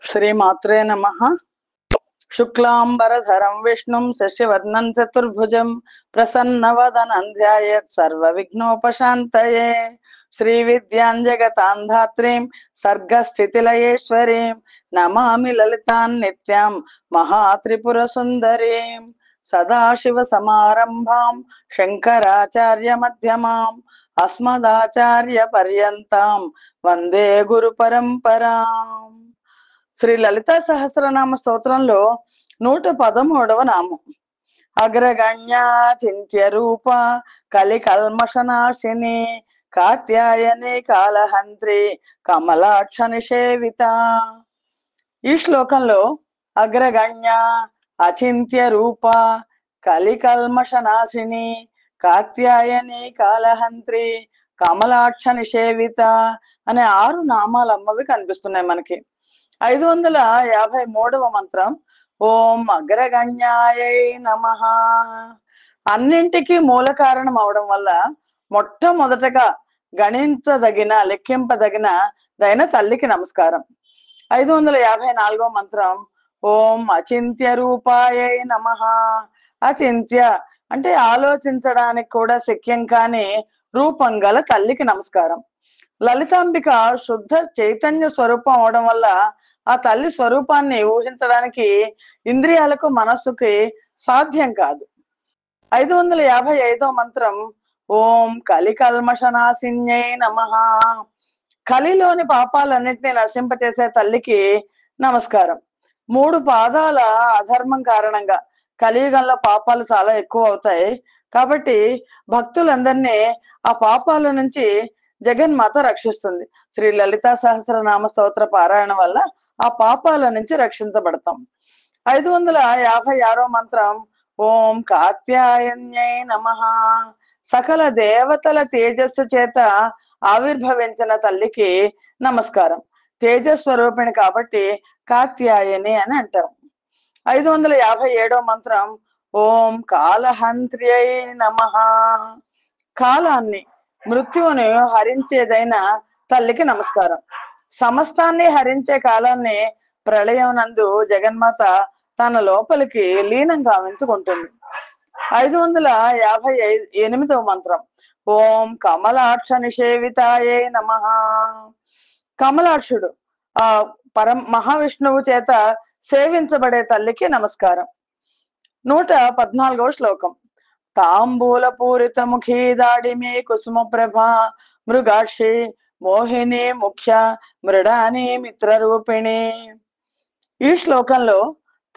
శ్రీమాత్రే నమః. శుక్లాంబరధరం విష్ణుం శశివర్ణం చతుర్భుజం ప్రసన్నవదనం ధ్యాయేత్ సర్వవిఘ్నోపశాంతయే. శ్రీ విద్యాం జగతాం ధాత్రీం సర్గస్థితిలయేశ్వరీం నమామి లలితాం నిత్యాం మహాత్రిపుర సుందరీం. సదాశివ సమారంభాం శంకరాచార్య మధ్యమాం అస్మదాచార్య పర్యంతాం వందే గురు పరంపరాం. శ్రీ లలితా సహస్రనామ స్తోత్రంలో 113వ నామం. అగ్రగణ్యాచింత్య రూప కలి కల్మషనాశిని కాత్యాయని కాలహంత్రి కమలాక్ష నిషేవిత. ఈ శ్లోకంలో అగ్రగణ్య, అచింత్య రూప, కలి కల్మషనాశిని, కాత్యాయని కాలహంత్రి, కమలాక్ష నిషేవిత అనే 6 నామాలు అమ్మవి కనిపిస్తున్నాయి మనకి. 553వ మంత్రం ఓం అగ్రగణ్యాయై నమః. అన్నింటికీ మూల కారణం అవడం వల్ల మొట్టమొదటగా గణించదగిన లెక్కింపదగిన దైన తల్లికి నమస్కారం. 554వ మంత్రం ఓం అచింత్య రూపాయై నమః. అచింత్య అంటే ఆలోచించడానికి కూడా శక్యం కాని రూపం గల తల్లికి నమస్కారం. లలితాంబిక శుద్ధ చైతన్య స్వరూపం అవడం వల్ల ఆ తల్లి స్వరూపాన్ని ఊహించడానికి ఇంద్రియాలకు మనస్సుకి సాధ్యం కాదు. 555వ మంత్రం ఓం కలి కల్మషనాశిన్యై నమః. కలిలోని పాపాలన్నింటినీ నశింపచేసే తల్లికి నమస్కారం. 3 పాదాల అధర్మం కారణంగా కలియుగంలో పాపాలు చాలా ఎక్కువ అవుతాయి. కాబట్టి భక్తులందరినీ ఆ పాపాల నుంచి జగన్మాత రక్షిస్తుంది. శ్రీ లలితా సహస్రనామ స్తోత్ర పారాయణ వల్ల ఆ పాపాల నుంచి రక్షించబడతాం. 556వ మంత్రం ఓం కాత్యాయన్యై నమః. సకల దేవతల తేజస్సు చేత ఆవిర్భవించిన తల్లికి నమస్కారం. తేజస్వరూపిణి కాబట్టి కాత్యాయని అని అంటాం. 557వ మంత్రం ఓం కాలహంత్ర్యై నమః. కాలాన్ని, మృత్యువుని హరించేదైన తల్లికి నమస్కారం. సమస్తాన్ని హరించే కాలాన్ని ప్రళయం నందు జగన్మాత తన లోపలికి లీనం గావించుకుంటుంది. 558వ మంత్రం ఓం కమలాక్ష నిషేవితాయై నమః. కమలాక్షుడు ఆ మహావిష్ణువు చేత సేవించబడే తల్లికి నమస్కారం. 114వ శ్లోకం తాంబూల పూరిత ముఖీ దాడిమే కుసుమ ప్రభ మృగాక్షి మోహిని ముఖ్య మృడాని మిత్రరూపిణి. ఈ శ్లోకంలో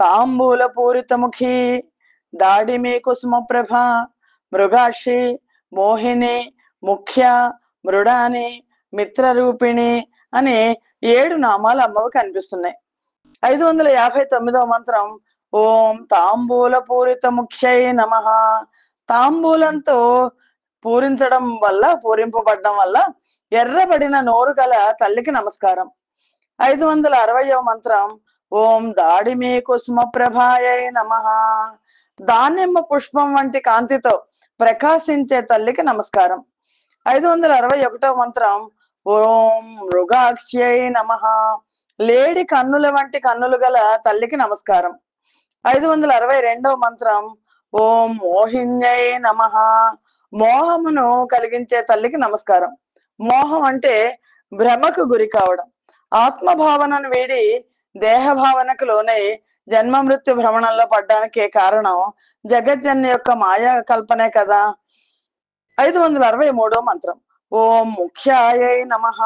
తాంబూల పూరిత ముఖి, దాడిమి కుసుమ ప్రభ, మృగాక్షి, మోహిని, ముఖ్య, మృడాని, మిత్రరూపిణి అని 7 నామాలు అమ్మవి కనిపిస్తున్నాయి. 559వ మంత్రం ఓం తాంబూల పూరిత ముఖ్యై నమః. తాంబూలంతో పూరింపబడడం వల్ల ఎర్రబడిన నోరు గల తల్లికి నమస్కారం. 560వ మంత్రం ఓం దాడిమి కుసుమ ప్రభాయై నమః. దానిమ్మ పుష్పం వంటి కాంతితో ప్రకాశించే తల్లికి నమస్కారం. 561వ మంత్రం ఓం మృగాక్షై నమః. లేడి కన్నుల వంటి కన్నులు గల తల్లికి నమస్కారం. 562వ మంత్రం ఓం మోహిన్యై నమః. మోహమును కలిగించే తల్లికి నమస్కారం. మోహం అంటే భ్రమకు గురి కావడం. ఆత్మభావనను వీడి దేహభావనకు లోనై జన్మ మృత్యు భ్రమణంలో పడ్డానికి కారణం జగజ్జన్య యొక్క మాయా కల్పనే కదా. 563వ మంత్రం ఓం ముఖ్యాయై నమః.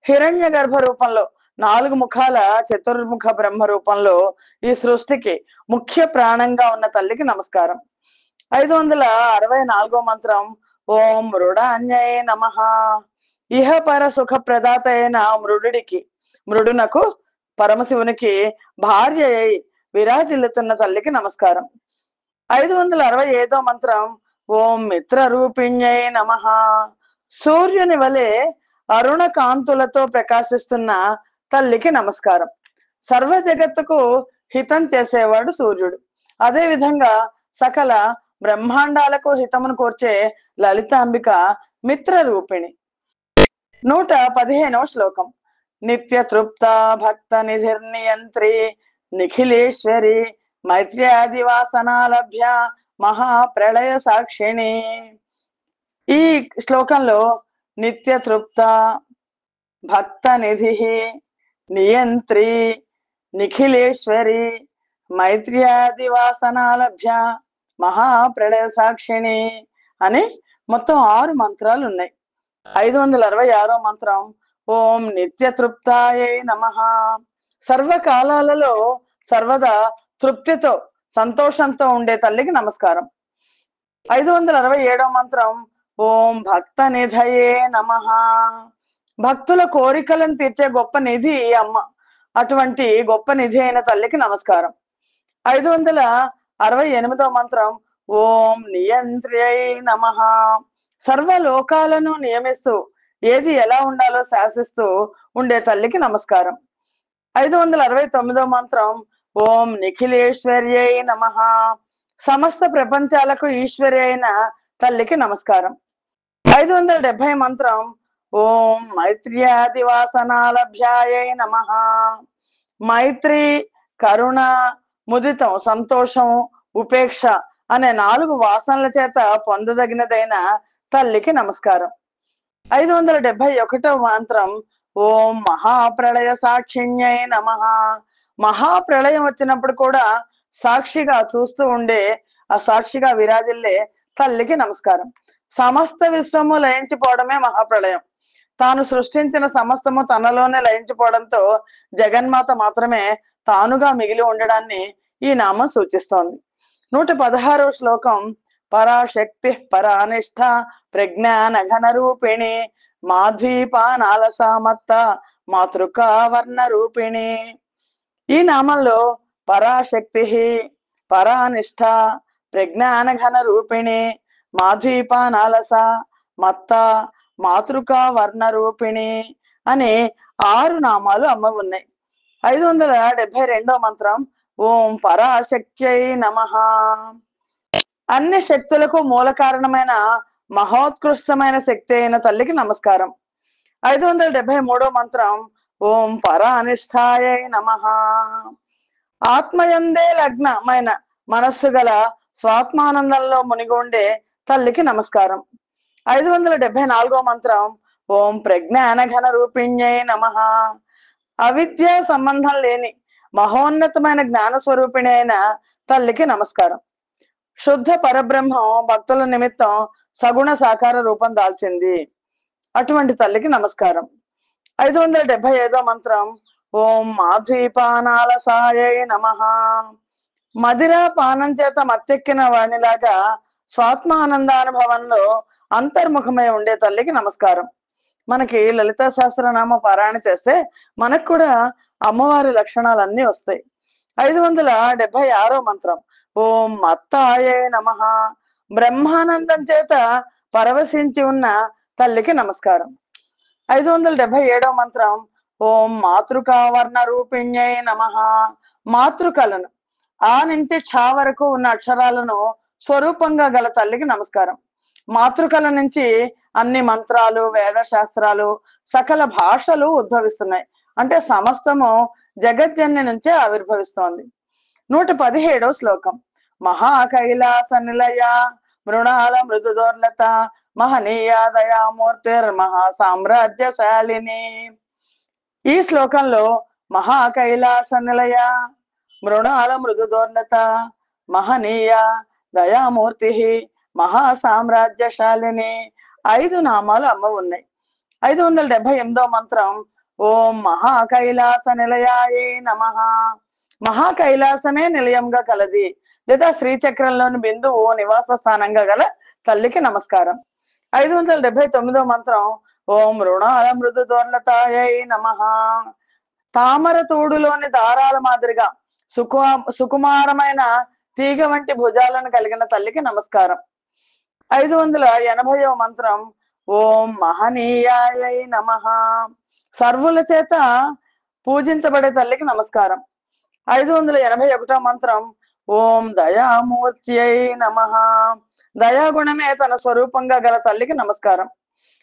హిరణ్య గర్భ రూపంలో 4 ముఖాల చతుర్ముఖ బ్రహ్మ రూపంలో ఈ సృష్టికి ముఖ్య ప్రాణంగా ఉన్న తల్లికి నమస్కారం. 564వ మంత్రం ఓం మృడాన్యై నమః. ఇహపర సుఖ ప్రదాత అయిన మృడునకు పరమశివునికి భార్య అయి విరాజిల్లుతున్న తల్లికి నమస్కారం. 565వ మంత్రం ఓం మిత్రరూపిణ్యై నమః. సూర్యుని వలె అరుణ కాంతులతో ప్రకాశిస్తున్న తల్లికి నమస్కారం. సర్వ జగత్తుకు హితం చేసేవాడు సూర్యుడు. అదే విధంగా సకల బ్రహ్మాండాలకు హితమును కోర్చే లలితాంబిక మిత్ర రూపిణి. 115వ శ్లోకం నిత్య తృప్త భక్త నిధిర్నియంత్రి నిఖిలేశ్వరి మైత్ర్యాది వాసనాలభ్య మహాప్రళయ సాక్షిణి. ఈ శ్లోకంలో నిత్య తృప్త భక్త నిధి నియంత్రి నిఖిలేశ్వరి మైత్ర్యాది వాసనాలభ్య మహాప్రళయ సాక్షిణి అని మొత్తం 6 మంత్రాలు ఉన్నాయి. 566వ మంత్రం ఓం నిత్య తృప్తాయై నమః. సర్వకాలాలలో సర్వదా తృప్తితో సంతోషంతో ఉండే తల్లికి నమస్కారం. 567వ మంత్రం ఓం భక్త నిధయే నమః. భక్తుల కోరికలను తీర్చే గొప్ప నిధి ఈ అమ్మ. అటువంటి గొప్ప నిధి అయిన తల్లికి నమస్కారం. 568వ మంత్రం ఓం నియంత్ర్యై నమః. సర్వలోకాలను నియమిస్తూ ఏది ఎలా ఉండాలో శాసిస్తూ ఉండే తల్లికి నమస్కారం. 569వ మంత్రం ఓం నిఖిలేశ్వర్యై నమః. సమస్త ప్రపంచాలకు ఈశ్వరి అయిన తల్లికి నమస్కారం. 570 మంత్రం ఓం మైత్ర్యాది వాసనాలభ్యాయై నమః. మైత్రి, కరుణ, ముదితం, సంతోషం, ఉపేక్ష అనే 4 వాసనల చేత పొందదగినదైన తల్లికి నమస్కారం. 571వ మంత్రం ఓం మహాప్రళయ సాక్షిణ్యై నమః. మహాప్రళయం వచ్చినప్పుడు కూడా సాక్షిగా చూస్తూ ఉండే ఆ సాక్షిగా విరాజిల్లే తల్లికి నమస్కారం. సమస్త విశ్వము లయించిపోవడమే మహాప్రళయం. తాను సృష్టించిన సమస్తము తనలోనే లయించిపోవడంతో జగన్మాత మాత్రమే తానుగా మిగిలి ఉండడాన్ని ఈ నామం సూచిస్తోంది. 116వ శ్లోకం పరాశక్తి పరానిష్ట ప్రజ్ఞాన ఘన రూపిణి మాధ్వీపానాలసామత్త మాతృకా వర్ణ రూపిణి. ఈ నామంలో పరాశక్తి, పరానిష్ట, ప్రజ్ఞాన ఘన రూపిణి, మాధ్వీపానాలస, మత్త, మాతృకా వర్ణ రూపిణి అని 6 నామాలు అమ్మ ఉన్నాయి. 572వ మంత్రం ఓం పరాశక్త్యై నమః. అన్ని శక్తులకు మూల కారణమైన మహోత్కృష్టమైన శక్తి అయిన తల్లికి నమస్కారం. 573వ మంత్రం ఓం పరానిష్టాయై నమః. ఆత్మయందే లగ్నమైన మనస్సు గల స్వాత్మానందంలో మునిగి ఉండే తల్లికి నమస్కారం. 574వ మంత్రం ఓం ప్రజ్ఞాన ఘన రూపిణ్యై నమః. అవిద్య సంబంధం లేని మహోన్నతమైన జ్ఞాన స్వరూపిణి అయిన తల్లికి నమస్కారం. శుద్ధ పరబ్రహ్మం భక్తుల నిమిత్తం సగుణ సాకార రూపం దాల్చింది. అటువంటి తల్లికి నమస్కారం. 575వ మంత్రం ఓం మాధ్వీపానాలసాయై నమః. మదిర పానం చేత మత్తెక్కిన వాణిలాగా స్వాత్మానందానుభవంలో అంతర్ముఖమై ఉండే తల్లికి నమస్కారం. మనకి లలితా సహస్రనామ పారాయణ చేస్తే మనకు కూడా అమ్మవారి లక్షణాలన్నీ వస్తాయి. 576వ మంత్రం ఓం మత్తాయై నమః. బ్రహ్మానందం చేత పరవశించి ఉన్న తల్లికి నమస్కారం. 577వ మంత్రం ఓం మాతృకా వర్ణ రూపిణ్యై నమః. మాతృకలను ఆ నుంచి క్ష వరకు ఉన్న అక్షరాలను స్వరూపంగా గల తల్లికి నమస్కారం. మాతృకల నుంచి అన్ని మంత్రాలు, వేద శాస్త్రాలు, సకల భాషలు ఉద్భవిస్తున్నాయి. అంటే సమస్తము జగజ్జన్య నుంచే ఆవిర్భవిస్తోంది. 117వ శ్లోకం మహాకైలాస నిలయ మృణాల మృదుదోర్లత మహనీయ దయామూర్తిర్ మహాసామ్రాజ్యశాలిని. ఈ శ్లోకంలో మహాకైలాస నిలయ మృణాల మృదుదోర్లత మహనీయ దయామూర్తి మహాసామ్రాజ్యశాలిని 5 నామాలు అమ్మ ఉన్నాయి. 578వ మంత్రం ఓం మహాకైలాస నిలయాయై నమః. మహాకైలాసమే నిలయంగా కలది లేదా శ్రీచక్రంలోని బిందువు నివాస స్థానంగా గల తల్లికి నమస్కారం. 579వ మంత్రం ఓం మృణాల మృదు దోర్లతాయై నమః. తామర తూడులోని దారాల మాదిరిగా సుకుమారమైన తీగ వంటి భుజాలను కలిగిన తల్లికి నమస్కారం. 580వ మంత్రం ఓం మహనీయాయై నమః. సర్వుల చేత పూజించబడే తల్లికి నమస్కారం. 581వ మంత్రం ఓం దయామూర్త్యై నమః. దయాగుణమే తన స్వరూపంగా గల తల్లికి నమస్కారం.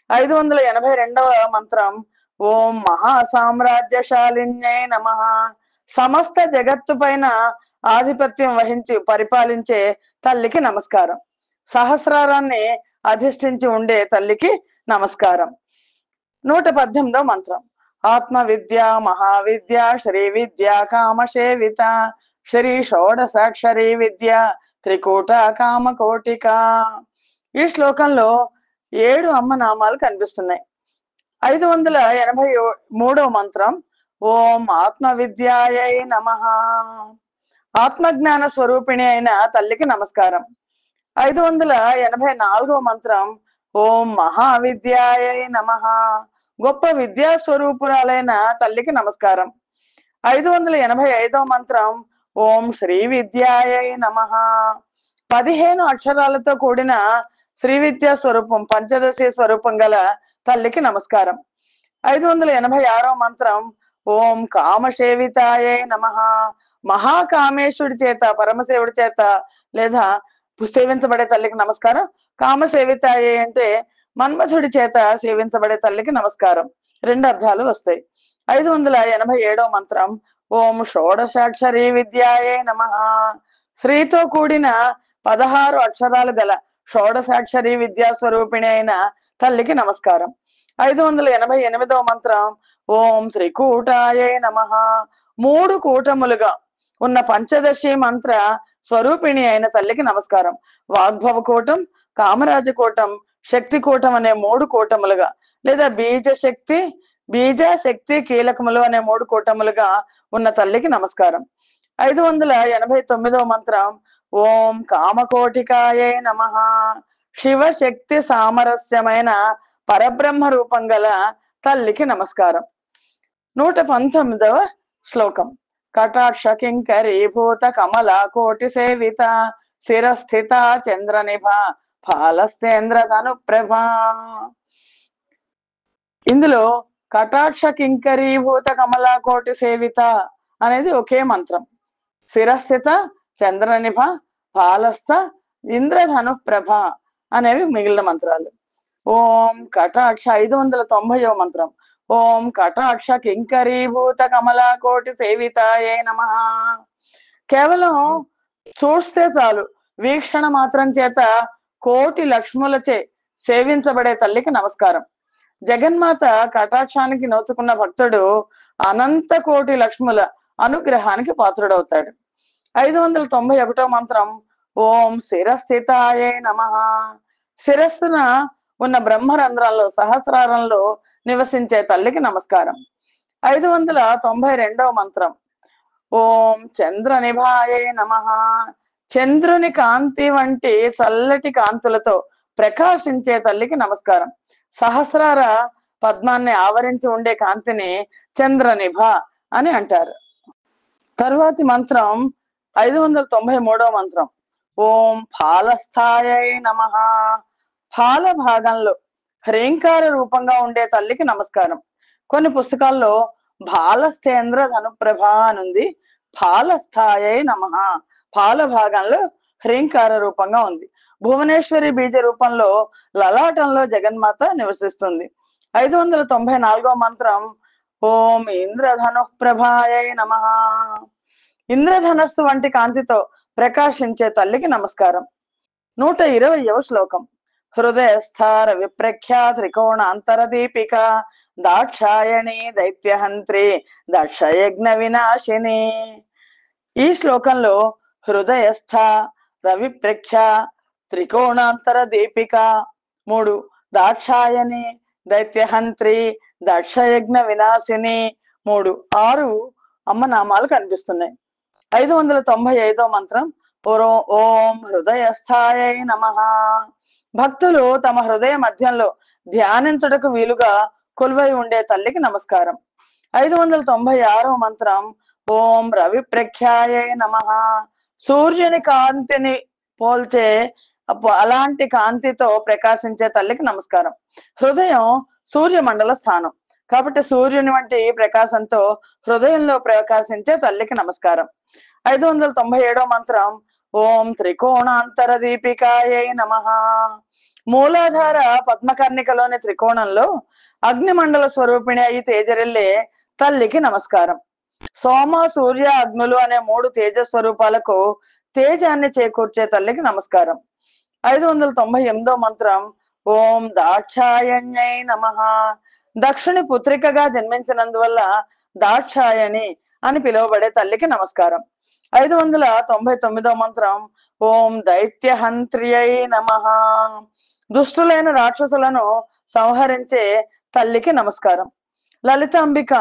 582వ మంత్రం ఓం మహాసామ్రాజ్యశాలిన్యై నమః. సమస్త జగత్తు పైన ఆధిపత్యం వహించి పరిపాలించే తల్లికి నమస్కారం. సహస్రారాన్ని అధిష్ఠించి ఉండే తల్లికి నమస్కారం. 118వ మంత్రం. ఆత్మ విద్య మహావిద్య శ్రీ విద్య కామసేవిత శ్రీ షోడసాక్షరి విద్య త్రికూట కామకోటిక. ఈ శ్లోకంలో 7 అమ్మ నామాలు కనిపిస్తున్నాయి. 583వ మంత్రం. ఓం ఆత్మ విద్యాయై నమః. ఆత్మజ్ఞాన స్వరూపిణి అయిన తల్లికి నమస్కారం. 584వ మంత్రం. ఓం మహావిద్యాయై నమః. గొప్ప విద్యా స్వరూపురాలైన తల్లికి నమస్కారం. 585వ మంత్రం. ఓం శ్రీ విద్యాయై నమః. 15 అక్షరాలతో కూడిన శ్రీ విద్యా స్వరూపం పంచదశి స్వరూపం గల తల్లికి నమస్కారం. 586వ మంత్రం. ఓం కామసేవితాయై నమః. మహాకామేశ్వరుడి చేత పరమశివుడి చేత లేదా సేవించబడే తల్లికి నమస్కారం. కామసేవితాయై అంటే మన్మథుడి చేత సేవించబడే తల్లికి నమస్కారం. 2 అర్థాలు వస్తాయి. 587వ మంత్రం. ఓం షోడశాక్షరి విద్యాయై నమః. శ్రీతో కూడిన 16 అక్షరాలు గల షోడశాక్షరి విద్యా స్వరూపిణి అయిన తల్లికి నమస్కారం. 588వ మంత్రం. ఓం త్రికూటాయై నమః. 3 కూటములుగా ఉన్న పంచదశి మంత్ర స్వరూపిణి అయిన తల్లికి నమస్కారం. వాగ్భవ కూటం, కామరాజ కూటం, శక్తి కూటం అనే 3 కూటములుగా లేదా బీజ శక్తి కీలకములు అనే 3 కూటములుగా ఉన్న తల్లికి నమస్కారం. 589వ మంత్రం. ఓం కామకోటికాయై నమః. శివశక్తి సామరస్యమైన పరబ్రహ్మ రూపం గల తల్లికి నమస్కారం. 119వ శ్లోకం. కటాక్ష కింకరీభూత కమల కోటి సేవిత శిరస్థిత చంద్రనిభ ఫాలస్తేంద్రధను ప్రభ. ఇందులో కటాక్ష కింకరీభూత కమల కోటి సేవిత అనేది ఒకే మంత్రం. శిరస్థిత చంద్రనిభ ఫాలస్థ ఇంద్రధను ప్రభ అనేవి మిగిలిన మంత్రాలు. ఓం కటాక్ష 590వ మంత్రం. ఓం కటాక్ష కింకరీభూత కమల కోటి సేవితాయై నమః. కేవలం చూస్తే చాలు, వీక్షణ మాత్రం చేత కోటి లక్ష్ములచే సేవించబడే తల్లికి నమస్కారం. జగన్మాత కటాక్షానికి నోచుకున్న భక్తుడు అనంత కోటి లక్ష్ముల అనుగ్రహానికి పాత్రుడవుతాడు. 591వ మంత్రం. ఓం శిరస్థితాయై నమః. శిరస్సున ఉన్న బ్రహ్మరంధ్రంలో సహస్రారంలో నివసించే తల్లికి నమస్కారం. 592వ మంత్రం. ఓం చంద్రనిభాయై నమః. చంద్రుని కాంతి వంటి చల్లటి కాంతులతో ప్రకాశించే తల్లికి నమస్కారం. సహస్రార పద్మాన్ని ఆవరించి ఉండే కాంతిని చంద్రనిభ అని అంటారు. తరువాతి మంత్రం 593వ మంత్రం. ఓం ఫాలస్థాయై నమః. ఫాల భాగంలో హ్రీంకార రూపంగా ఉండే తల్లికి నమస్కారం. కొన్ని పుస్తకాల్లో బాలస్థేంద్ర ధనుప్రభ అనుంది. ఫాలస్థాయై నమః. ఫాల భాగంలో హ్రీంకార రూపంగా ఉంది. భువనేశ్వరి బీజ రూపంలో లలాటంలో జగన్మాత నివసిస్తుంది. 594వ మంత్రం. ఓం ఇంద్రధను ప్రభాయై నమః. ఇంద్రధనస్సు వంటి కాంతితో ప్రకాశించే తల్లికి నమస్కారం. 120వ శ్లోకం. హృదయస్థార విప్రఖ్యా త్రికోణాంతర దీపిక దాక్షాయణి దైత్యహంత్రి దక్షయజ్ఞ వినాశిని. ఈ శ్లోకంలో హృదయస్థ, రవిప్రఖ్య, త్రికోణాంతర దీపిక 3, దాక్షాయణి, దైత్యహంత్రి, దక్షయజ్ఞ వినాశిని 3, 6 అమ్మ నామాలు కనిపిస్తున్నాయి. 595వ మంత్రం. ఓం హృదయస్థాయై నమః. భక్తులు తమ హృదయ మధ్యంలో ధ్యానించుటకు వీలుగా కొలువై ఉండే తల్లికి నమస్కారం. 596వ మంత్రం. ఓం రవిప్రఖ్యాయై నమః. సూర్యుని కాంతిని పోల్చే అలాంటి కాంతితో ప్రకాశించే తల్లికి నమస్కారం. హృదయం సూర్యమండల స్థానం కాబట్టి సూర్యుని వంటి ప్రకాశంతో హృదయంలో ప్రకాశించే తల్లికి నమస్కారం. 597వ మంత్రం. ఓం త్రికోణాంతర దీపికాయై నమః. మూలాధార పద్మకర్ణికలోని త్రికోణంలో అగ్నిమండల స్వరూపిణి అయి తేజరిల్లే తల్లికి నమస్కారం. సోమ, సూర్య, అగ్నులు అనే 3 తేజస్వరూపాలకు తేజాన్ని చేకూర్చే తల్లికి నమస్కారం. 598వ మంత్రం ఓం దాక్షాయణ్యై నమః. దక్షుని పుత్రికగా జన్మించినందువల్ల దాక్షాయణి అని పిలువబడే తల్లికి నమస్కారం. 599వ మంత్రం ఓం దైత్యహంత్ర్యై నమః. దుష్టులైన రాక్షసులను సంహరించే తల్లికి నమస్కారం. లలితాంబిక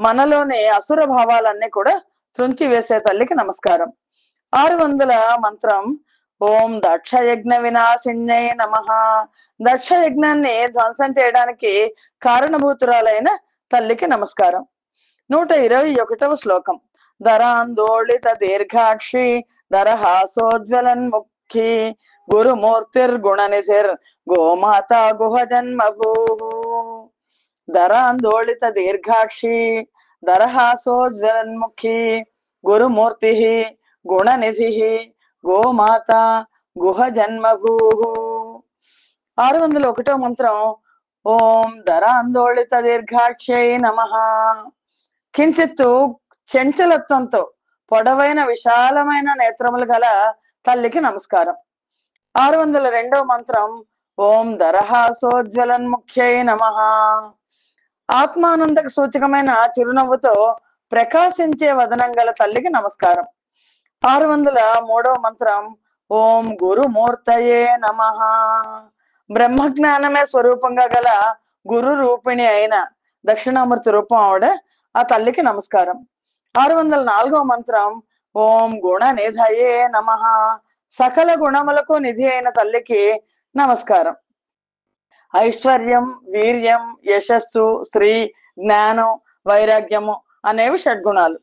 మనలోని అసుర భావాలన్నీ కూడా త్రుంచి వేసే తల్లికి నమస్కారం. 600 మంత్రం ఓం దక్షయజ్ఞ వినాశిన్యై నమః. దక్ష యజ్ఞాన్ని ధ్వంసం చేయడానికి కారణభూతురాలైన తల్లికి నమస్కారం. 121వ శ్లోకం ధరాందోళిత దీర్ఘాక్షి దరహాసోజ్వలన్ముఖి గురుమూర్తిర్గుణనిధిర్ గోమాత గుహజన్మభూ. ధరాందోళిత దీర్ఘాక్షి దరహాసోజ్వలన్ముఖి గురుమూర్తి గుణనిధి గోమాత గుహజన్మభూ. 601వ మంత్రం ఓం ధరాందోళిత దీర్ఘాక్షై నమః. కించిత్తు చంచలత్వంతో పొడవైన విశాలమైన నేత్రములు గల తల్లికి నమస్కారం. 602వ మంత్రం ఓం దరహాసోజ్వలన్ముఖ్యై నమః. ఆత్మానందకు సూచకమైన చిరునవ్వుతో ప్రకాశించే వదనం గల తల్లికి నమస్కారం. 603వ మంత్రం ఓం గురుమూర్తయే నమః. బ్రహ్మజ్ఞానమే స్వరూపంగా గల గురు రూపిణి అయిన దక్షిణామూర్తి రూపం ఆవిడ, ఆ తల్లికి నమస్కారం. 604వ మంత్రం ఓం గుణనిధయే నమః. సకల గుణములకు నిధి అయిన తల్లికి నమస్కారం. ఐశ్వర్యం, వీర్యం, యశస్సు, స్త్రీ, జ్ఞానం, వైరాగ్యము అనేవి షడ్గుణాలు.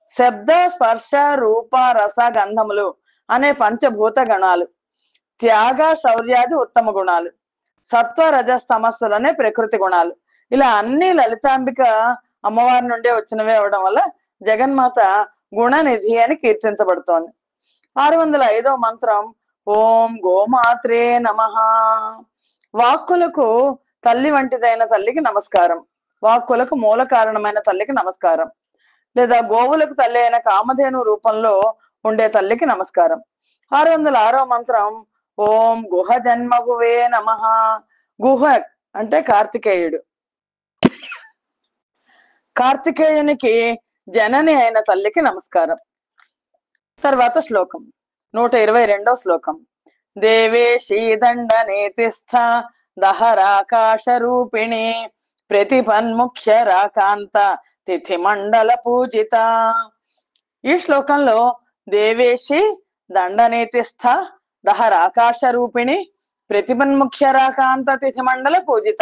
శబ్ద, స్పర్శ, రూప, రస, గంధములు అనే పంచభూత గణాలు. త్యాగ, శౌర్యాది ఉత్తమ గుణాలు. సత్వ, రజస్తమస్సులు అనే ప్రకృతి గుణాలు. ఇలా అన్ని లలితాంబిక అమ్మవారి నుండే వచ్చినవే అవడం వల్ల జగన్మాత గుణనిధి అని కీర్తించబడుతోంది. 605వ మంత్రం ఓం గోమాత్రే నమః. వాక్కులకు తల్లి వంటిదైన తల్లికి నమస్కారం. వాక్కులకు మూల కారణమైన తల్లికి నమస్కారం. లేదా గోవులకు తల్లి అయిన కామధేను రూపంలో ఉండే తల్లికి నమస్కారం. 606వ మంత్రం ఓం గుహ జన్మగువే నమః. గుహ అంటే కార్తికేయుడు. కార్తికేయునికి జనని అయిన తల్లికి నమస్కారం. తర్వాత శ్లోకం 122వ శ్లోకం దేవేశీ దండనేతిస్థ దహరాకాశ రూపిణి ప్రతిపన్ముఖ్య రాకాంత తిథి మండల పూజిత. ఈ శ్లోకంలో దేవేశి, దండనేతిస్థ, దహరాకాశ రూపిణి, ప్రతిపన్ముఖ్య రాకాంత తిథి మండల పూజిత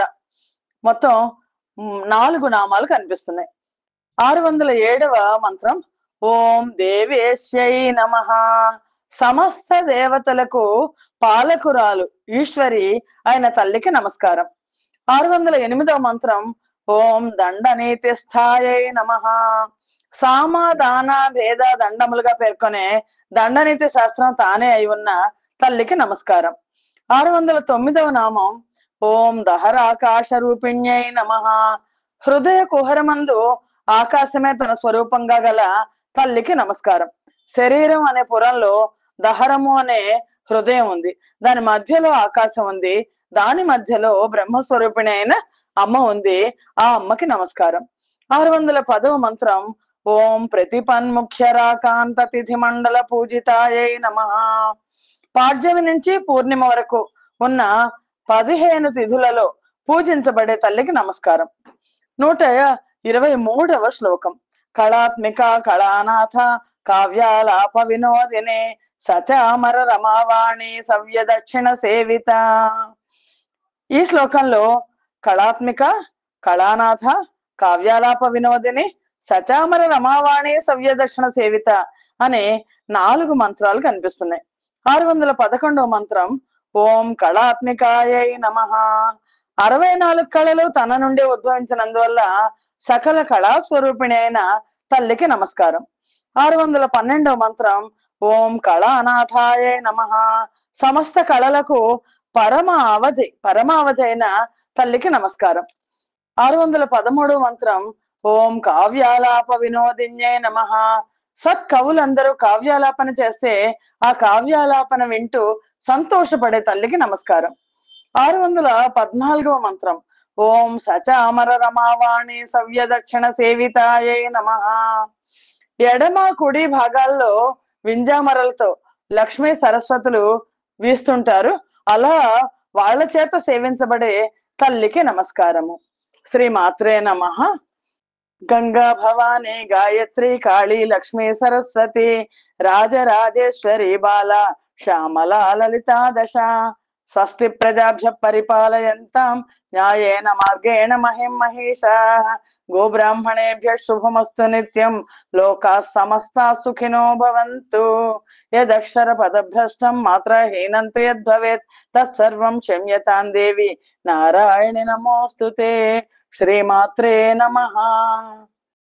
మొత్తం 4 నామాలు కనిపిస్తున్నాయి. 607వ మంత్రం ఓం దేవేశ్యై నమః. సమస్త దేవతలకు పాలకురాలు ఈశ్వరి అయిన తల్లికి నమస్కారం. 608వ మంత్రం ఓం దండనీతిస్థాయై నమః. సామ, దాన, భేద దండములుగా పేర్కొనే దండనీతి శాస్త్రం తానే అయి ఉన్న తల్లికి నమస్కారం. 609వ నామం ఓం దహరాకాశ రూపిణ్యై నమః. హృదయ కుహరమందు ఆకాశమే తన స్వరూపంగా గల తల్లికి నమస్కారం. శరీరం అనే పురంలో దహరము అనే హృదయం ఉంది. దాని మధ్యలో ఆకాశం ఉంది. దాని మధ్యలో బ్రహ్మస్వరూపిణి అయిన అమ్మ ఉంది. ఆ అమ్మకి నమస్కారం. 610వ మంత్రం ఓం ప్రతిపన్ముఖ్య రాకాంత తిథి మండల పూజితాయై నమః. పాడ్యమి నుంచి పూర్ణిమ వరకు ఉన్న 15 తిథులలో పూజించబడే తల్లికి నమస్కారం. 123వ శ్లోకం కళాత్మిక కళానాథ కావ్యాలాప వినోదిని సచామర రమావాణి సవ్య దక్షిణ సేవిత. ఈ శ్లోకంలో కళాత్మిక, కళానాథ, కావ్యాలాప వినోదిని, సచామర రమావాణి సవ్య దక్షిణ సేవిత అనే 4 మంత్రాలు కనిపిస్తున్నాయి. 611వ మంత్రం ఓం కళాత్మికాయై నమః. 64 కళలు తన నుండి ఉద్భవించినందువల్ల సకల కళాస్వరూపిణి అయిన తల్లికి నమస్కారం. 612వ మంత్రం ఓం కళానాథాయై నమః. సమస్త కళలకు పరమావధి అయిన తల్లికి నమస్కారం. 613వ మంత్రం. ఓం కావ్యాలాప వినోదిన్యై నమః. సత్కవులందరూ కావ్యాలాపన చేస్తే ఆ కావ్యాలాపన వింటూ సంతోషపడే తల్లికి నమస్కారం. 614వ మంత్రం. ఓం సచామర రమావాణి సవ్య దక్షిణ సేవితాయై నమః. ఎడమ కుడి భాగాల్లో వింజామరలతో లక్ష్మీ సరస్వతులు వీస్తుంటారు. అలా వాళ్ళ చేత సేవించబడే తల్లికి నమస్కారము. శ్రీమాత్రే నమః. గంగా భవాని గాయత్రి కాళీ లక్ష్మీ సరస్వతి రాజరాజేశ్వరి బాల శ్యామలా లలితా దశ. స్వస్తి ప్రజాభ్య పరిపాలయంతాం న్యాయేన మార్గేణ మహిం మహిషాః. గోబ్రాహ్మణేభ్య శుభమస్తు నిత్యం. లోకాః సమస్తాః సుఖినో భవంతు. యదక్షర పదభ్రష్టం మాత్రహీనం తు యద్భవేత్ తత్సర్వం క్షమ్యతాం దేవి నారాయణి నమోస్తుతే. శ్రీమాత్రే నమః.